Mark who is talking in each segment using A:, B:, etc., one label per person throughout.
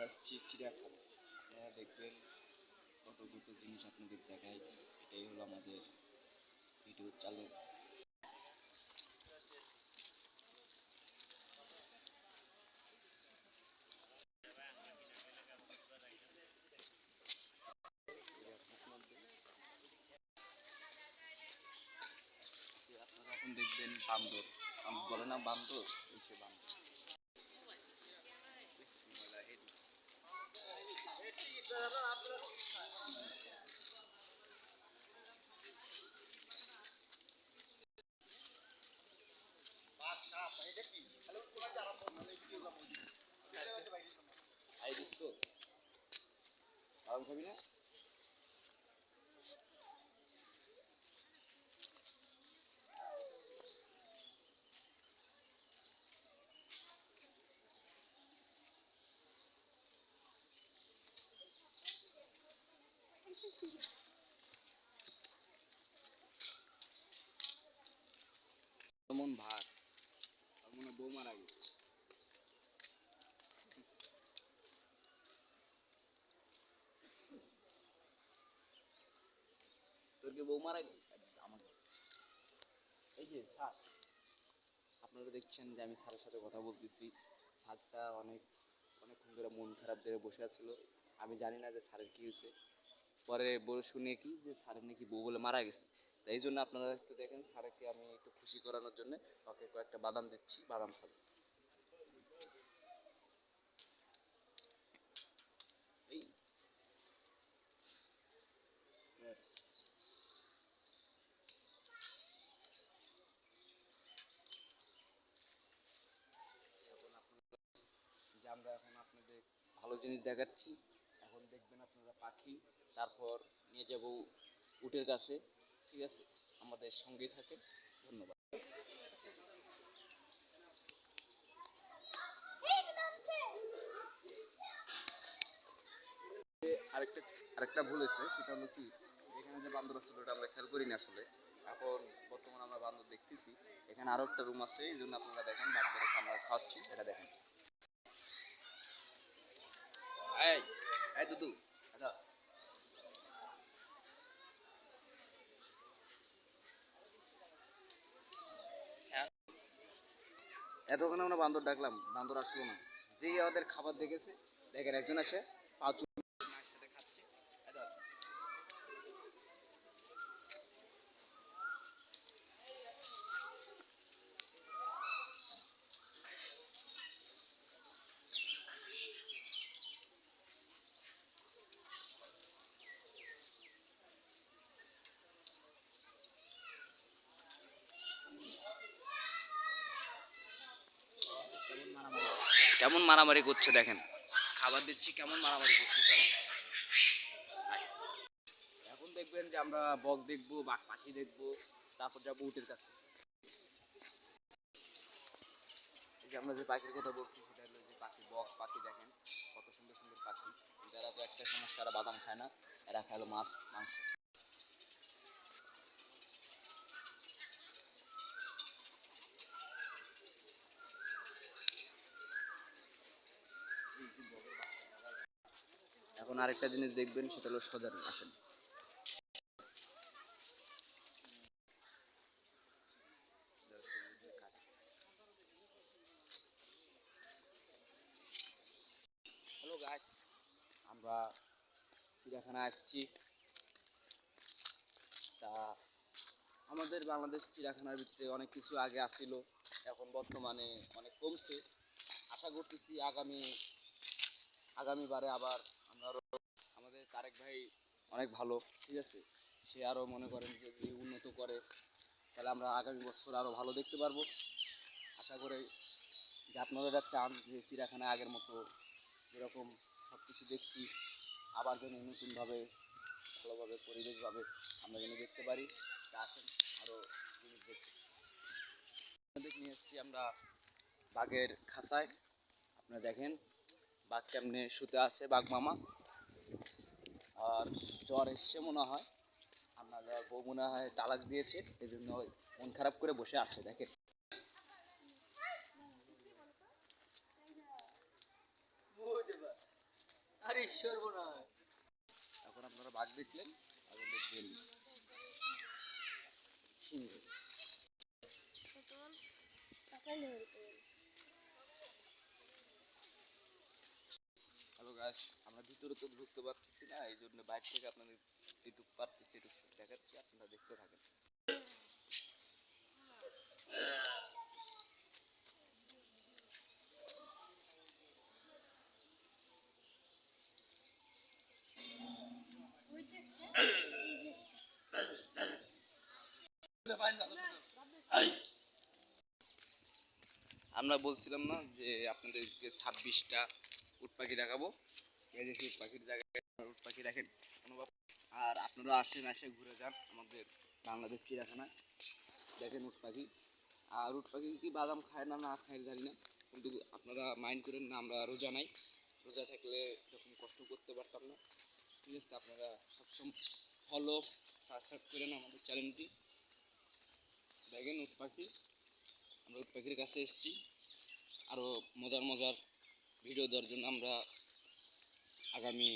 A: আসছি চিড়িয়াখানা। আপনারা দেখবেন কত কত জিনিস আপনাদের দেখাই। এটাই হলো আমাদের ভিডিও চ্যানেল। আপনারা এখন দেখবেন বান্দর, বলে না বান্দর, এই সে বান্দর। আই দোস্ত, বাদাম খাবি না? কেমন ভার, আর মনে হয় বউ মারা গেছে। তোর কি বউ মারা গেছে? আমাকে এই যে স্যার, আপনারা দেখছেন যে আমি স্যারের সাথে কথা বলতেছি। স্যারটা অনেকক্ষণ ধরে মন খারাপ ধরে বসে আছিল। আমি জানি না যে স্যারের কি হয়েছে। পরে বলে শুনে কি যে স্যারের নাকি বউ বলে মারা গেছে। তাই এই জন্য আপনারা একটু দেখেন, স্যারকে আমি একটু খুশি করানোর জন্য ওকে কয়েকটা বাদাম দিচ্ছি, বাদাম খাবে। এই যে আমরা এখন আপনাদের ভালো জিনিস দেখাচ্ছি। এখন দেখবেন আপনারা পাখি, তারপর নিয়ে যাব উটের কাছে। ঠিক আছে, আমাদের সঙ্গেই থাকেন। ধন্যবাদ। আরেকটা আরেকটা ভুল হয়েছে, সেটা হলো কি, এখানে যে বান্দর ছিল ওটা আমরা খেয়াল করিনি আসলে। এখন বর্তমানে আমরা বান্দর দেখতেছি। এখানে আরো একটা রুম আছে, এই জন্য আপনারা দেখেন বান্দরকে আমরা খাওয়াচ্ছি, এটা দেখেন। এই এই দুদু, আচ্ছা এতক্ষণ আমরা বান্দর ডাকলাম, বান্দর আসলো না। যেই আমাদের খাবার দেখেছে, দেখেন একজন আসে পা মায়ের সাথে খাচ্ছে। এটা কেমন মারামারি করছে দেখেন, খাবার দিচ্ছি কেমন মারামারি করতেছে। এখন দেখবেন যে আমরা বক দেখবো, বাঘ পাখি দেখবো, তারপর যাবো উটের কাছে। এই যে আমরা যে পাখির কথা বলছি সেটা হলো যে পাখি, বক পাখি দেখেন কত সুন্দর সুন্দর পাখি। কিন্তু এরা তো একটা সমস্যা, এরা বাদাম খায় না, এরা খায় হলো মাছ মাংস। এখন আরেকটা জিনিস দেখবেন, সেটা হলো সজারু। আসেন। হ্যালো গাইস, আমরা চিড়িয়াখানায় আসছি। তা আমাদের বাংলাদেশ চিড়িয়াখানার ভিতরে অনেক কিছু আগে আসছিল, এখন বর্তমানে অনেক কমছে। আশা করতেছি আগামীবারে আবার আমরা আরো, আমাদের তারেক ভাই অনেক ভালো, ঠিক আছে, সে আরো মনে করেন যে যদি উন্নত করে তাহলে আমরা আগামী বছর আরো ভালো দেখতে পারবো। আশা করি যে আপনারা এটা চান যে চিড়িয়াখানায় আগের মতো যেরকম সব কিছু দেখছি আবার যেন নতুনভাবে ভালোভাবে পরিবেশভাবে আমরা যেন দেখতে পারি। তা আসেন আরও জিনিস দেখতে। আপনাদের নিয়ে এসেছি আমরা বাঘের খাঁচায়। আপনারা দেখেন বাঘ কেমনে শুতে আছে, বাঘ মামা। আর জ্বর এসছে মনে হয়, আপনার বউ মনে হয় তালাক দিয়েছে, এই জন্য মন খারাপ করে বসে আছে দেখেন। এখন আপনারা বাঘ দেখলেন, এখন দেখবেন সিংহ। হ্যালো গাইস, আমরা ভিতরে তো ঢুকতে পারতেছি না, এই জন্য বাইরে থেকে আপনাদের যেটুকু পারতেছি একটু দেখাচ্ছি, আপনারা দেখতে থাকেন। আমরা বলছিলাম না যে আপনাদেরকে 26টা উট পাখি দেখাবো, এই যে উট পাখির জায়গায় উট পাখি দেখেন অনুভব। আর আপনারা আসেন, এসে ঘুরে যান আমাদের বাংলাদেশ চিড়িয়াখানায়, দেখেন উট পাখি। আর উট পাখি কি বাদাম খায় না না খায় জানি না, কিন্তু আপনারা মাইন্ড করেন না, আমরা রোজা নাই, রোজা থাকলে এরকম কষ্ট করতে পারতাম না। ঠিক আছে, আপনারা সবসময় ফলো সাবস্ক্রাইব করেন আমাদের চ্যানেলটি। দেখেন উট পাখি, আমরা উট পাখির কাছে এসেছি আরও মজার মজার ভিডিও দেওয়ার জন্য। আমরা আগামী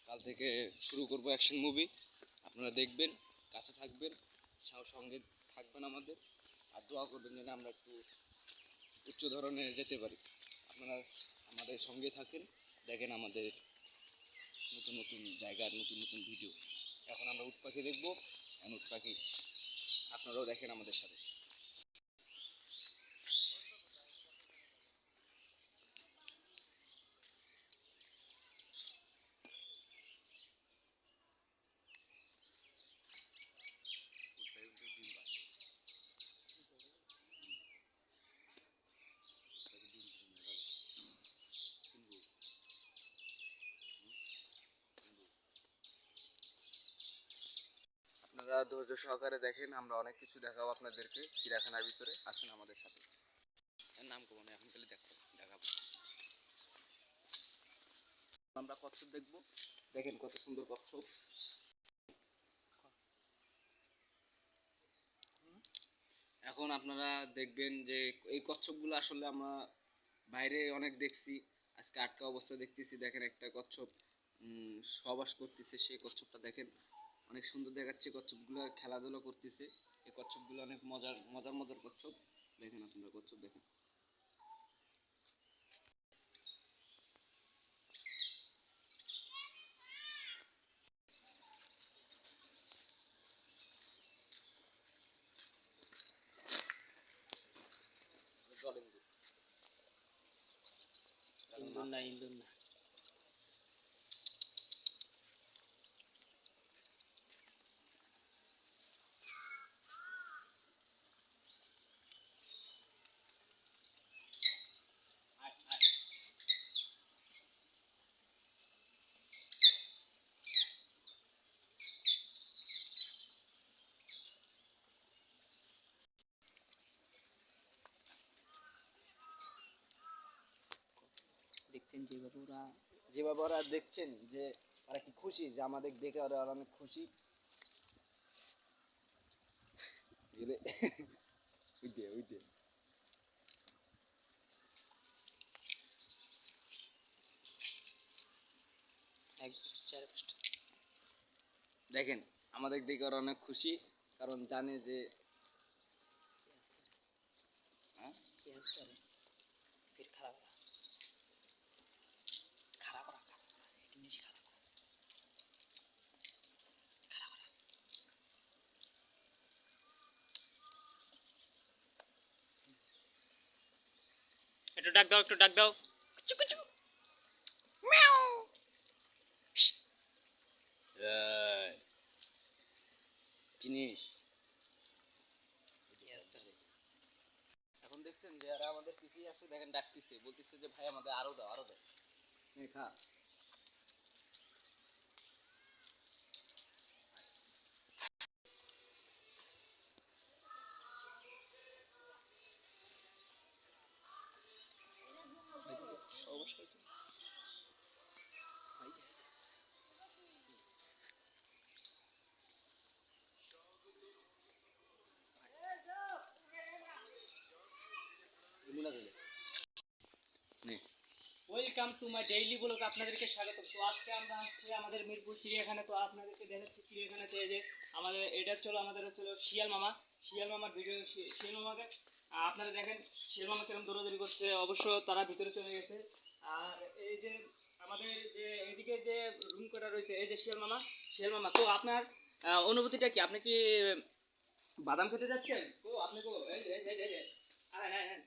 A: কাল থেকে শুরু করব অ্যাকশন মুভি, আপনারা দেখবেন, কাছে থাকবেন, সঙ্গে থাকবেন আমাদের, আর দোয়া করবেন যেন আমরা একটু উচ্চ ধরনের যেতে পারি। আপনারা আমাদের সঙ্গে থাকেন, দেখেন আমাদের নতুন নতুন জায়গার নতুন নতুন ভিডিও। এখন আমরা উট পাখি দেখবো, উট পাখি আপনারাও দেখেন আমাদের সাথে। আপনারা ধৈর্য সহকারে দেখেন, আমরা অনেক কিছু দেখাবো আপনাদেরকে চিড়িয়াখানার ভিতরে, আসুন আমাদের সাথে। এর নাম কমন এখন খালি দেখাবো। আমরা কচ্ছপ দেখবো, দেখেন কত সুন্দর কচ্ছপ। এখন আপনারা দেখবেন যে এই কচ্ছপগুলো আসলে আমরা বাইরে অনেক দেখছি, আজকে আটকা অবস্থা দেখতেছি। দেখেন একটা কচ্ছপ সহবাস করতেছে, সেই কচ্ছপটা দেখেন অনেক সুন্দর দেখাচ্ছে, কচ্ছপগুলো খেলাধুলা করতেছে। এই কচ্ছপগুলো অনেক মজার মজার মজার কচ্ছপ, দেখেন আপনারা কচ্ছপ দেখেন।
B: ইন্দুর না ইন্দুর না দেখছেন
A: যেভাবে ওরা দেখছেন যে ওরা কি খুশি, যে আমাদের দেখে ওরা অনেক খুশি। ওইটে ওইটে দেখেন আমাদের দেখে ওরা অনেক খুশি, কারণ জানে যে
B: फिर खड़ा खड़ा करा निचे खड़ा একটু ডাক দাও একটু ডাক দাও কুচু কুচু মিয়াও
A: জিনিস। এখন দেখছেন যে এরা আমাদের পিছিয়ে আসে, দেখেন ডাকতেছে, বলতেছে যে ভাই আমাদের আরো দাও আরো দাও, খা। মুনা দিলে নে।
B: ওই welcome to my daily blog, আপনাদেরকে স্বাগত। তো আজকে আমরা আসছি আমাদের মিরপুর চিড়িয়াখানা। তো আপনাদেরকে দেখাচ্ছি চিড়িয়াখানাতে এই যে আমাদের এটা হচ্ছিল আমাদের হচ্ছিল শিয়াল মামা। শিয়াল মামার ভিডিও, শিয়াল মামাকে আপনারা দেখেন শিয়াল মামা কিরকম দৌড়াদৌড়ি করছে। অবশ্য তারা ভিতরে চলে গেছে। আর এই যে আমাদের যে এদিকে যে রুম করা রয়েছে, এই যে শিয়াল মামা। শিয়াল মামা, তো আপনার অনুভূতিটা কি? আপনি কি বাদাম খেতে যাচ্ছেন? তো আপনি তো এই যে আয় আয় আয়।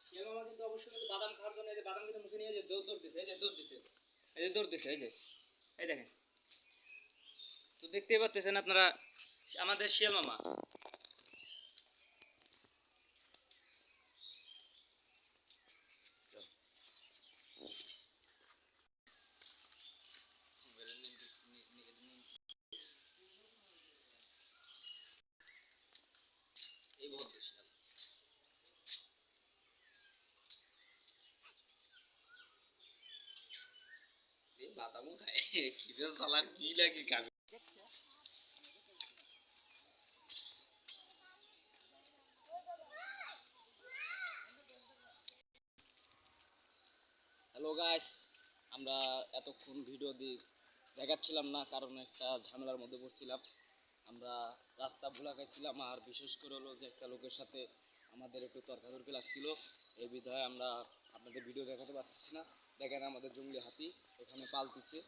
B: শিয়াল মামা কিন্তু অবশ্যই কিন্তু বাদাম খাওয়ার জন্য এই যে বাদাম কিন্তু মুখে নিয়ে যে দৌড় দৌড় দিছে, এই যে দৌড় দিছে, এই যে দৌড় দিছে, এই যে এই দেখেন। তো দেখতেই পাচ্ছেন আপনারা আমাদের শিয়াল মামা। এই ভদ্র শিয়াল এই বাদামও খায় কিরে চালাক কি লাগে খাবে। হ্যালো গাইস, আমরা এতক্ষণ ভিডিও দিয়ে দেখাচ্ছিলাম না, কারণ একটা ঝামেলার মধ্যে পড়ছিলাম। আমরা রাস্তা ভুলা খাইছিলাম, আর বিশেষ করে হলো যে একটা লোকের সাথে আমাদের একটু তর্কাতর্কি লাগছিল। এই বিধায় আমরা আপনাদের ভিডিও দেখাতে পারতেছি না। দেখেন আমাদের জঙ্গলি হাতি এখানে পালতেছে।